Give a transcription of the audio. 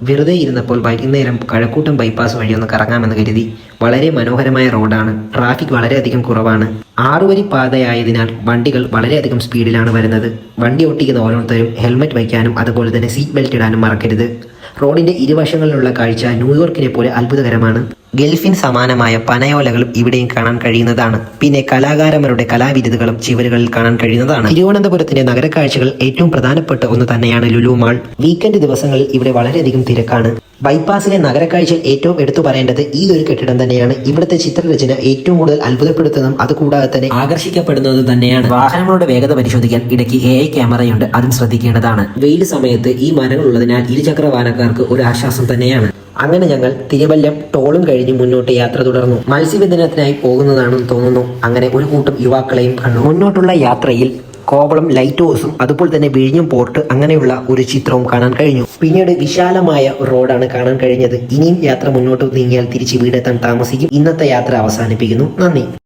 വെറുതെ ഇരുന്നപ്പോൾ വൈകുന്നേരം കഴക്കൂട്ടം ബൈപ്പാസ് വഴി ഒന്ന് കറങ്ങാമെന്ന് കരുതി. വളരെ മനോഹരമായ റോഡാണ്. ട്രാഫിക് വളരെയധികം കുറവാണ്. 6 വരി പാതയായതിനാൽ വണ്ടികൾ വളരെയധികം സ്പീഡിലാണ് വരുന്നത്. വണ്ടി ഓട്ടിക്കുന്ന ഓരോരുത്തരും ഹെൽമറ്റ് വയ്ക്കാനും അതുപോലെ തന്നെ സീറ്റ് ബെൽറ്റ് ഇടാനും മറക്കരുത്. റോഡിന്റെ ഇരുവശങ്ങളിലുള്ള കാഴ്ച ന്യൂയോർക്കിനെ പോലെ അത്ഭുതകരമാണ്. ഗൾഫിന് സമാനമായ പനയോലകളും ഇവിടെയും കാണാൻ കഴിയുന്നതാണ്. പിന്നെ കലാകാരന്മാരുടെ കലാവിരുതുകളും ചുവരുകളിൽ കാണാൻ കഴിയുന്നതാണ്. തിരുവനന്തപുരത്തിന്റെ നഗരക്കാഴ്ചകൾ ഏറ്റവും പ്രധാനപ്പെട്ട ഒന്ന് തന്നെയാണ് ലുലു മാൾ. വീക്കെൻഡ് ദിവസങ്ങളിൽ ഇവിടെ വളരെയധികം തിരക്കാണ്. ബൈപ്പാസിലെ നഗരക്കാഴ്ചയിൽ ഏറ്റവും എടുത്തു പറയേണ്ടത് ഈ ഒരു കെട്ടിടം തന്നെയാണ്. ഇവിടുത്തെ ചിത്രരചന ഏറ്റവും കൂടുതൽ അത്ഭുതപ്പെടുത്തുന്നതും അതുകൂടാതെ തന്നെ ആകർഷിക്കപ്പെടുന്നതും തന്നെയാണ്. വാഹനങ്ങളുടെ വേഗത പരിശോധിക്കാൻ ഇടയ്ക്ക് AI ക്യാമറയുണ്ട്, അതും ശ്രദ്ധിക്കേണ്ടതാണ്. വെയിൽ സമയത്ത് ഈ മരങ്ങൾ ഉള്ളതിനാൽ ഇരുചക്ര വാഹനക്കാർക്ക് ഒരു ആശ്വാസം തന്നെയാണ്. അങ്ങനെ ഞങ്ങൾ തിരുവല്ലം ടോളും കഴിഞ്ഞ് മുന്നോട്ട് യാത്ര തുടർന്നു. മത്സ്യബന്ധനത്തിനായി പോകുന്നതാണെന്ന് തോന്നുന്നു. അങ്ങനെ ഒരു കൂട്ടം യുവാക്കളെയും കണ്ടു. മുന്നോട്ടുള്ള യാത്രയിൽ കോവളം ലൈറ്റ് ഹൗസും അതുപോലെ തന്നെ വിഴിഞ്ഞം പോർട്ട് അങ്ങനെയുള്ള ഒരു ചിത്രവും കാണാൻ കഴിഞ്ഞു. പിന്നീട് വിശാലമായ റോഡാണ് കാണാൻ കഴിഞ്ഞത്. ഇനിയും യാത്ര മുന്നോട്ട് നീങ്ങിയാൽ തിരിച്ച് വീടെത്താൻ താമസിക്കും. ഇന്നത്തെ യാത്ര അവസാനിപ്പിക്കുന്നു. നന്ദി.